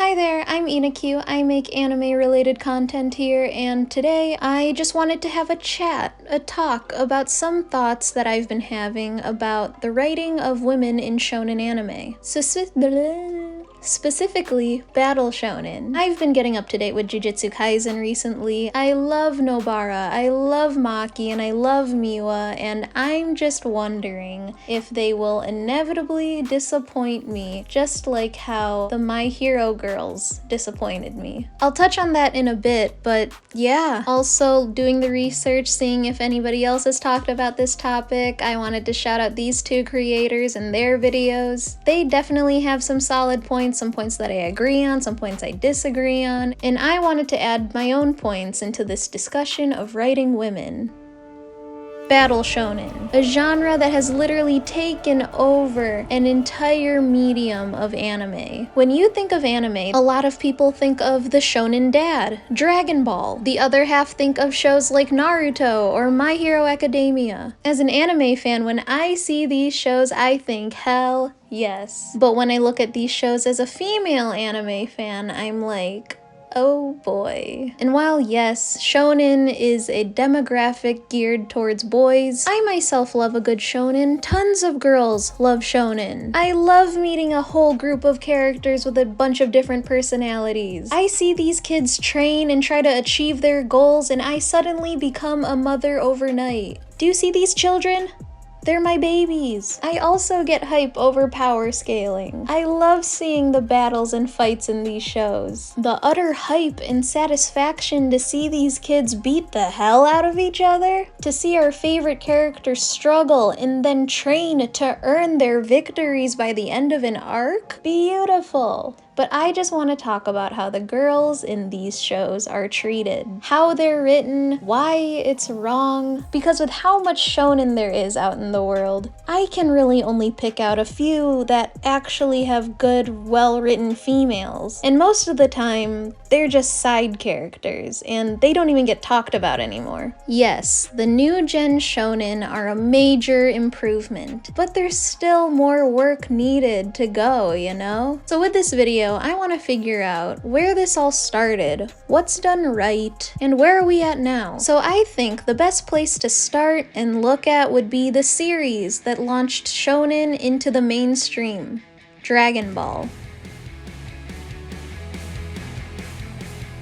Hi there, I'm Inakyu. I make anime-related content here, and today I just wanted to have a talk about some thoughts that I've been having about the writing of women in shonen anime. Specifically, battle shonen. I've been getting up to date with Jujutsu Kaisen recently. I love Nobara, I love Maki, and I love Miwa, and I'm just wondering if they will inevitably disappoint me, just like how the My Hero girls disappointed me. I'll touch on that in a bit, but yeah. Also, doing the research, seeing if anybody else has talked about this topic, I wanted to shout out these two creators and their videos. They definitely have some solid points, some points that I agree on, some points I disagree on, and I wanted to add my own points into this discussion of writing women. Battle shonen, a genre that has literally taken over an entire medium of anime. When you think of anime, a lot of people think of the shonen dad, Dragon Ball. The other half think of shows like Naruto or My Hero Academia. As an anime fan, when I see these shows, I think, hell yes. But when I look at these shows as a female anime fan, I'm like, oh boy. And while yes, shonen is a demographic geared towards boys, I myself love a good shonen. Tons of girls love shonen. I love meeting a whole group of characters with a bunch of different personalities. I see these kids train and try to achieve their goals, and I suddenly become a mother overnight. Do you see these children? They're my babies. I also get hype over power scaling. I love seeing the battles and fights in these shows. The utter hype and satisfaction to see these kids beat the hell out of each other. To see our favorite characters struggle and then train to earn their victories by the end of an arc. Beautiful. But I just want to talk about how the girls in these shows are treated, how they're written, why it's wrong, because with how much shonen there is out in the world, I can really only pick out a few that actually have good, well-written females. And most of the time, they're just side characters, and they don't even get talked about anymore. Yes, the new Gen Shonen are a major improvement, but there's still more work needed to go, you know? So with this video, I want to figure out where this all started, what's done right, and where are we at now? So I think the best place to start and look at would be the series that launched shonen into the mainstream, Dragon Ball.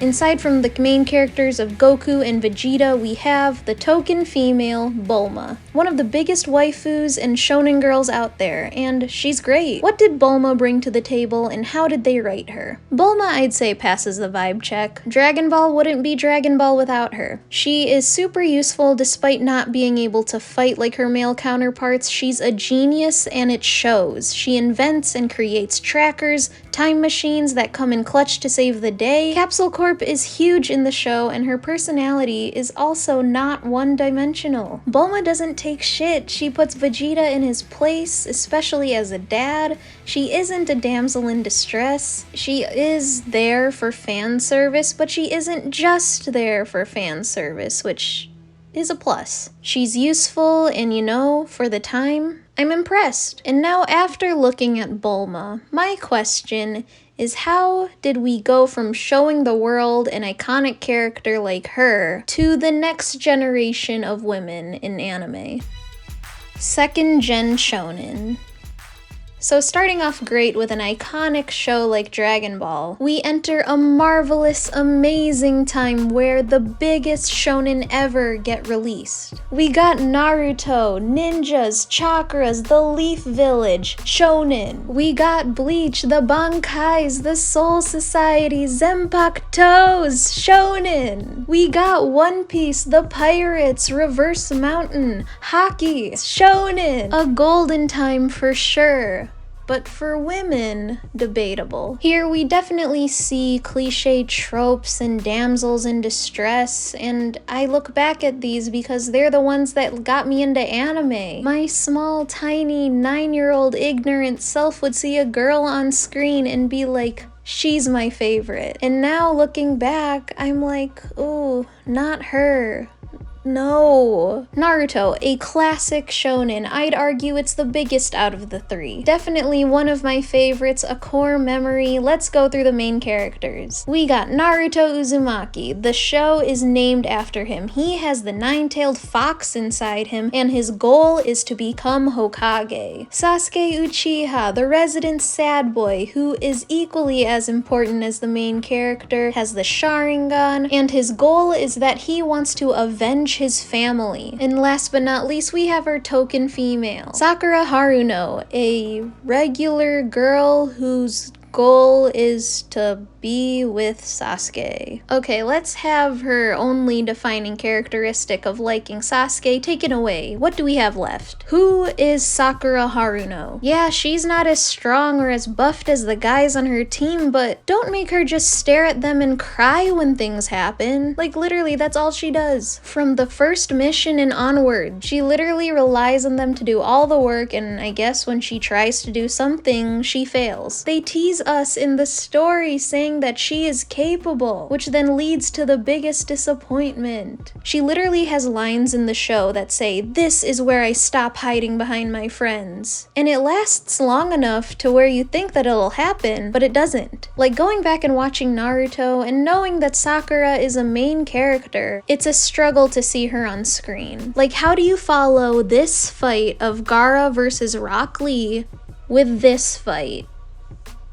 Aside from the main characters of Goku and Vegeta, we have the token female, Bulma. One of the biggest waifus and shonen girls out there, and she's great. What did Bulma bring to the table, and how did they write her? Bulma, I'd say, passes the vibe check. Dragon Ball wouldn't be Dragon Ball without her. She is super useful despite not being able to fight like her male counterparts. She's a genius, and it shows. She invents and creates trackers, time machines that come in clutch to save the day. Capsule Corp is huge in the show, and her personality is also not one-dimensional. Bulma doesn't take shit. She puts Vegeta in his place, especially as a dad. She isn't a damsel in distress. She is there for fan service, but she isn't just there for fan service, which is a plus. She's useful, and you know, for the time, I'm impressed. And now, after looking at Bulma, my question is, how did we go from showing the world an iconic character like her to the next generation of women in anime? Second Gen Shonen. So starting off great with an iconic show like Dragon Ball, we enter a marvelous, amazing time where the biggest shonen ever get released. We got Naruto, ninjas, chakras, the Leaf Village, shonen. We got Bleach, the Bankais, the Soul Society, Zanpakutos, shonen. We got One Piece, the Pirates, Reverse Mountain, hockey, shonen. A golden time for sure. But for women, debatable. Here we definitely see cliche tropes and damsels in distress, and I look back at these because they're the ones that got me into anime. My small, tiny, 9-year-old ignorant self would see a girl on screen and be like, she's my favorite. And now looking back, I'm like, ooh, not her. No. Naruto, a classic shonen. I'd argue it's the biggest out of the three. Definitely one of my favorites, a core memory. Let's go through the main characters. We got Naruto Uzumaki. The show is named after him. He has the nine-tailed fox inside him, and his goal is to become Hokage. Sasuke Uchiha, the resident sad boy, who is equally as important as the main character, has the Sharingan, and his goal is that he wants to avenge his family. And last but not least, we have our token female, Sakura Haruno, a regular girl whose goal is to be with Sasuke. Okay, let's have her only defining characteristic of liking Sasuke taken away. What do we have left? Who is Sakura Haruno? Yeah, she's not as strong or as buffed as the guys on her team, but don't make her just stare at them and cry when things happen. Like, literally, that's all she does. From the first mission and onward, she literally relies on them to do all the work, and I guess when she tries to do something, she fails. They tease us in the story saying that she is capable, which then leads to the biggest disappointment. She literally has lines in the show that say, "This is where I stop hiding behind my friends." And it lasts long enough to where you think that it'll happen, but it doesn't. Like, going back and watching Naruto and knowing that Sakura is a main character, it's a struggle to see her on screen. Like, how do you follow this fight of Gaara versus Rock Lee with this fight?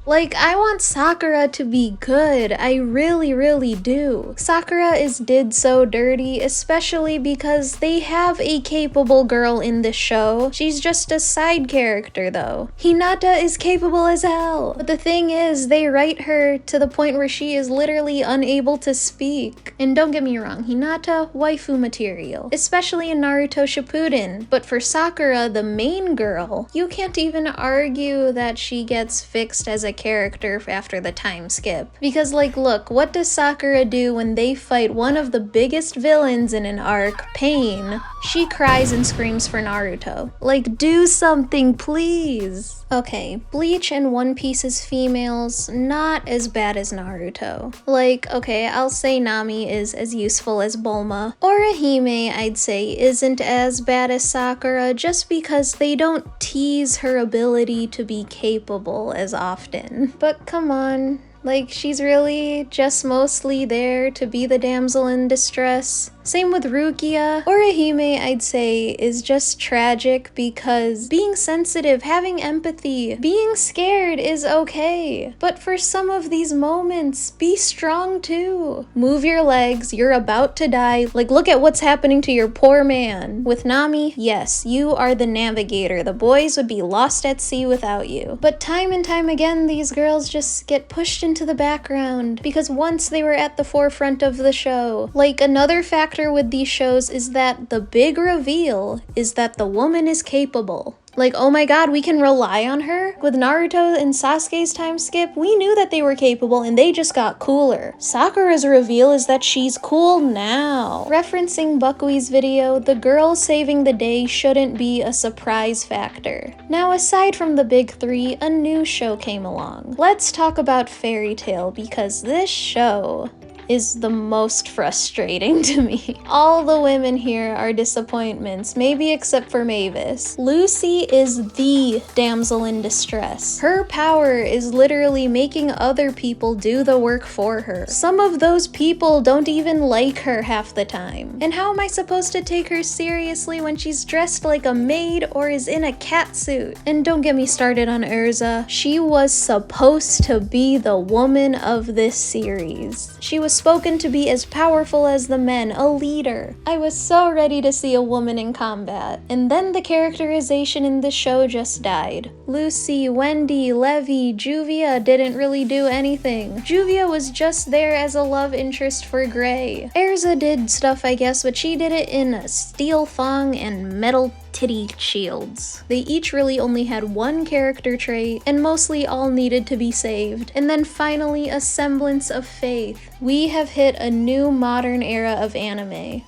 Like, I want Sakura to be good. I really, really do. Sakura is did so dirty, especially because they have a capable girl in this show. She's just a side character, though. Hinata is capable as hell. But the thing is, they write her to the point where she is literally unable to speak. And don't get me wrong, Hinata, waifu material. Especially in Naruto Shippuden. But for Sakura, the main girl, you can't even argue that she gets fixed as a character after the time skip. Because, like, look, what does Sakura do when they fight one of the biggest villains in an arc, Pain? She cries and screams for Naruto. Like, do something, please. Okay, Bleach and One Piece's females, not as bad as Naruto. Like, okay, I'll say Nami is as useful as Bulma. Orihime, I'd say, isn't as bad as Sakura just because they don't tease her ability to be capable as often. But come on. Like, she's really just mostly there to be the damsel in distress. Same with Rukia. Orihime, I'd say, is just tragic because being sensitive, having empathy, being scared is okay. But for some of these moments, be strong too. Move your legs, you're about to die. Like, look at what's happening to your poor man. With Nami, yes, you are the navigator. The boys would be lost at sea without you. But time and time again, these girls just get pushed into the background because once they were at the forefront of the show. Like, another factor with these shows is that the big reveal is that the woman is capable. Like, oh my god, we can rely on her? With Naruto and Sasuke's time skip, we knew that they were capable and they just got cooler. Sakura's reveal is that she's cool now. Referencing Buckwheat's video, the girl saving the day shouldn't be a surprise factor. Now, aside from the big three, a new show came along. Let's talk about Fairytail because this show is the most frustrating to me. All the women here are disappointments, maybe except for Mavis. Lucy is the damsel in distress. Her power is literally making other people do the work for her. Some of those people don't even like her half the time. And how am I supposed to take her seriously when she's dressed like a maid or is in a catsuit? And don't get me started on Urza. She was supposed to be the woman of this series. She was spoken to be as powerful as the men, a leader. I was so ready to see a woman in combat. And then the characterization in the show just died. Lucy, Wendy, Levi, Juvia didn't really do anything. Juvia was just there as a love interest for Gray. Erza did stuff, I guess, but she did it in a steel thong and metal titty shields. They each really only had one character trait, and mostly all needed to be saved. And then finally, a semblance of faith. We have hit a new modern era of anime.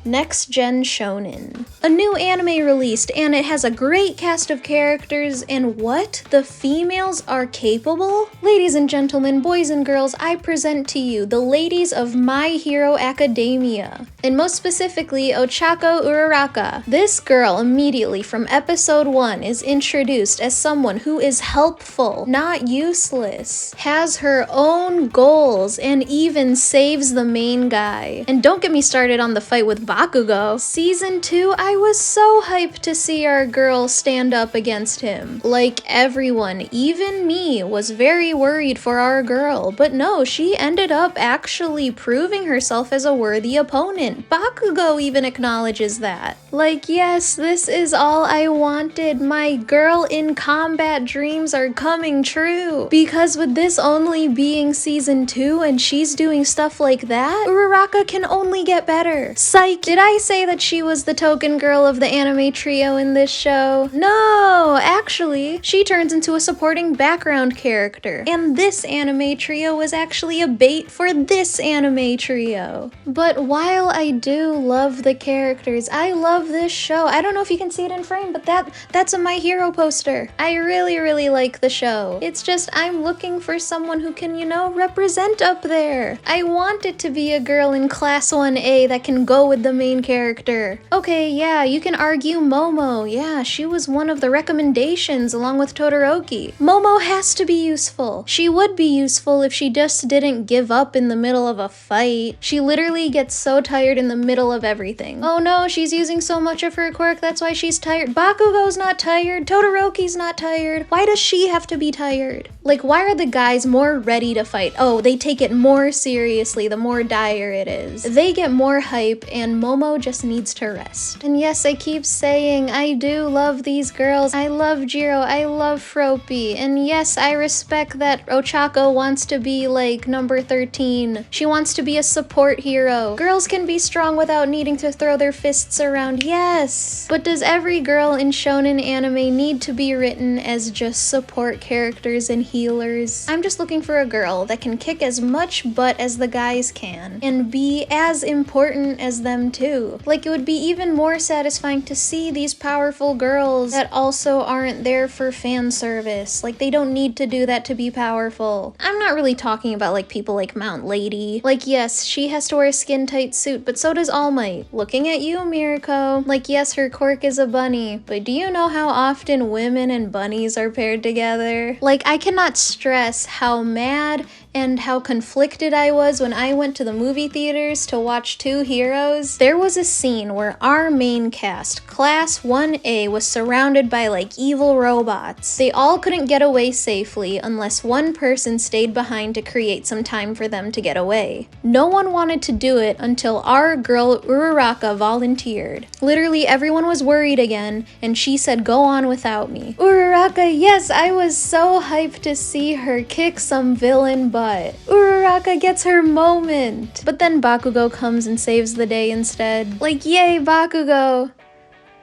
Next Gen Shonen. A new anime released, and it has a great cast of characters, and what? The females are capable? Ladies and gentlemen, boys and girls, I present to you the ladies of My Hero Academia. and most specifically Ochako Ururaka. This girl immediately from episode 1 is introduced as someone who is helpful, not useless, has her own goals, and even saves the main guy. And don't get me started on the fight with Bakugo. Season 2, I was so hyped to see our girl stand up against him. Like everyone, even me, was very worried for our girl, but no, she ended up actually proving herself as a worthy opponent. Bakugo even acknowledges that. Like, yes, this is all I wanted. My girl in combat dreams are coming true. Because with this only being season 2 and she's doing stuff like that, Ururaka can only get better. Psych! Did I say that she was the token girl of the anime trio in this show? No! Actually, she turns into a supporting background character. And this anime trio was actually a bait for this anime trio. But while I do love the characters, I love this show. I don't know if you can see it in frame, but that's a My Hero poster. I really like the show. It's just I'm looking for someone who can, you know, represent up there. I want it to be a girl in class 1A that can go with the main character. Okay, yeah, you can argue Momo. Yeah, she was one of the recommendations along with Todoroki. Momo has to be useful. She would be useful if she just didn't give up in the middle of a fight. She literally gets so tired in the middle of everything. Oh no, she's using so much of her quirk, that's why she's tired. Bakugo's not tired. Todoroki's not tired. Why does she have to be tired? Like, why are the guys more ready to fight? Oh, they take it more seriously the more dire it is. They get more hype and Momo just needs to rest. And yes, I keep saying I do love these girls. I love Jiro, I love Froppy, and yes, I respect that Ochako wants to be like number 13. She wants to be a support hero. Girls can be strong without needing to throw their fists around, yes. But does every girl in shonen anime need to be written as just support characters and healers? I'm just looking for a girl that can kick as much butt as the guys can and be as important as them too. Like, it would be even more satisfying to see these powerful girls that also aren't there for fan service. Like, they don't need to do that to be powerful. I'm not really talking about like people like Mount Lady. Like, yes, she has to wear a skin-tight suit, but so does All Might. Looking at you, Mirko. Like, yes, her quirk is a bunny, but do you know how often women and bunnies are paired together? Like, I cannot stress how mad and how conflicted I was when I went to the movie theaters to watch Two Heroes. There was a scene where our main cast, Class 1A, was surrounded by like evil robots. They all couldn't get away safely unless one person stayed behind to create some time for them to get away. No one wanted to do it until our girl Ururaka volunteered. Literally everyone was worried again, and she said go on without me. Ururaka, yes, I was so hyped to see her kick some villain butt. Ururaka gets her moment. But then Bakugo comes and saves the day instead. Like, yay, Bakugo.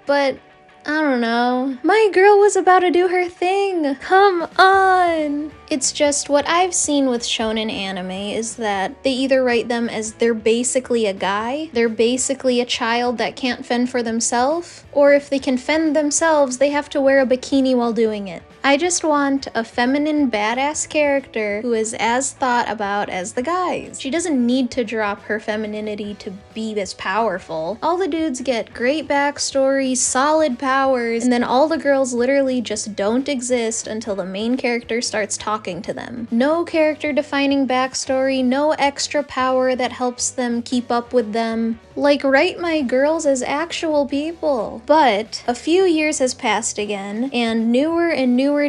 But I don't know. My girl was about to do her thing. Come on. It's just what I've seen with shonen anime is that they either write them as they're basically a guy, they're basically a child that can't fend for themselves, or if they can fend themselves, they have to wear a bikini while doing it. I just want a feminine badass character who is as thought about as the guys. She doesn't need to drop her femininity to be as powerful. All the dudes get great backstories, solid powers, and then all the girls literally just don't exist until the main character starts talking to them. No character defining backstory, no extra power that helps them keep up with them. Like, write my girls as actual people. But a few years has passed again, and newer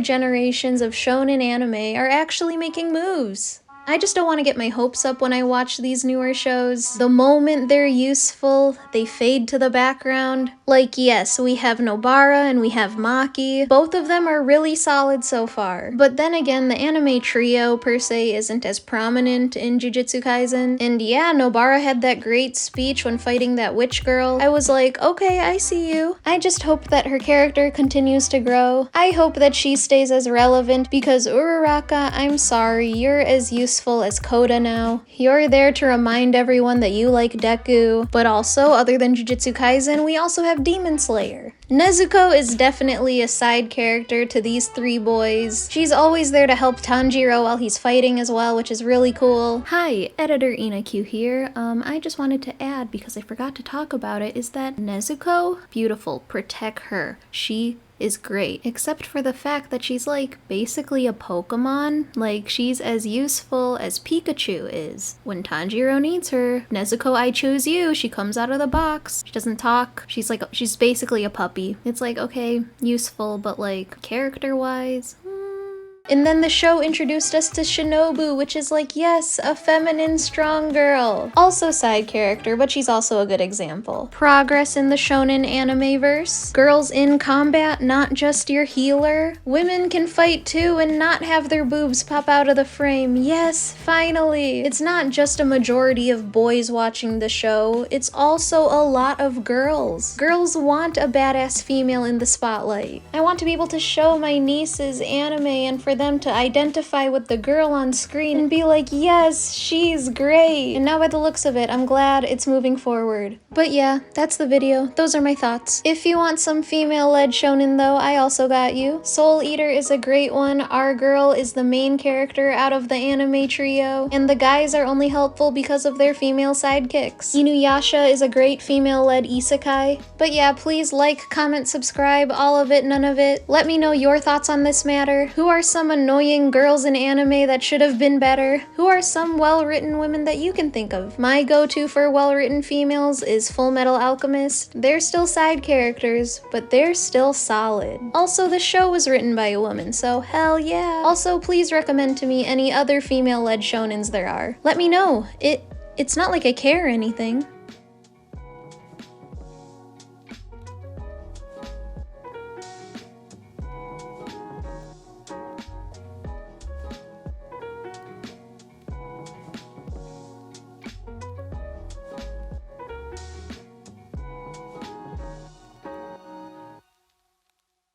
generations of shonen anime are actually making moves. I just don't want to get my hopes up when I watch these newer shows. The moment they're useful, they fade to the background. Like, yes, we have Nobara and we have Maki. Both of them are really solid so far. But then again, the anime trio per se isn't as prominent in Jujutsu Kaisen. And yeah, Nobara had that great speech when fighting that witch girl. I was like, okay, I see you. I just hope that her character continues to grow. I hope that she stays as relevant because Ururaka, I'm sorry, you're as useful as Koda now. You're there to remind everyone that you like Deku, but also, other than Jujutsu Kaisen, we also have Demon Slayer. Nezuko is definitely a side character to these three boys. She's always there to help Tanjiro while he's fighting as well, which is really cool. Hi, editor Inakyu here. I just wanted to add, because I forgot to talk about it, is that Nezuko, beautiful, protect her. She is great, except for the fact that she's like basically a Pokemon. Like, she's as useful as Pikachu is. When Tanjiro needs her, Nezuko, I choose you, she comes out of the box. She doesn't talk. She's basically a puppy. It's like, okay, useful, but like character-wise, And then the show introduced us to Shinobu, which is like, yes, a feminine, strong girl. Also side character, but she's also a good example. Progress in the shonen anime-verse. Girls in combat, not just your healer. Women can fight too and not have their boobs pop out of the frame. Yes, finally. It's not just a majority of boys watching the show, it's also a lot of girls. Girls want a badass female in the spotlight. I want to be able to show my nieces anime and for them to identify with the girl on screen and be like, yes, she's great. And now by the looks of it, I'm glad it's moving forward. But yeah, that's the video. Those are my thoughts. If you want some female-led shonen though, I also got you. Soul Eater is a great one. Our girl is the main character out of the anime trio, and the guys are only helpful because of their female sidekicks. Inuyasha is a great female-led isekai. But yeah, please like, comment, subscribe, all of it, none of it. Let me know your thoughts on this matter. Who are some annoying girls in anime that should have been better? Who are some well-written women that you can think of? My go-to for well-written females is Full Metal Alchemist. They're still side characters, but they're still solid. Also, the show was written by a woman, so hell yeah. Also, please recommend to me any other female-led shonens there are. Let me know. It's not like I care or anything.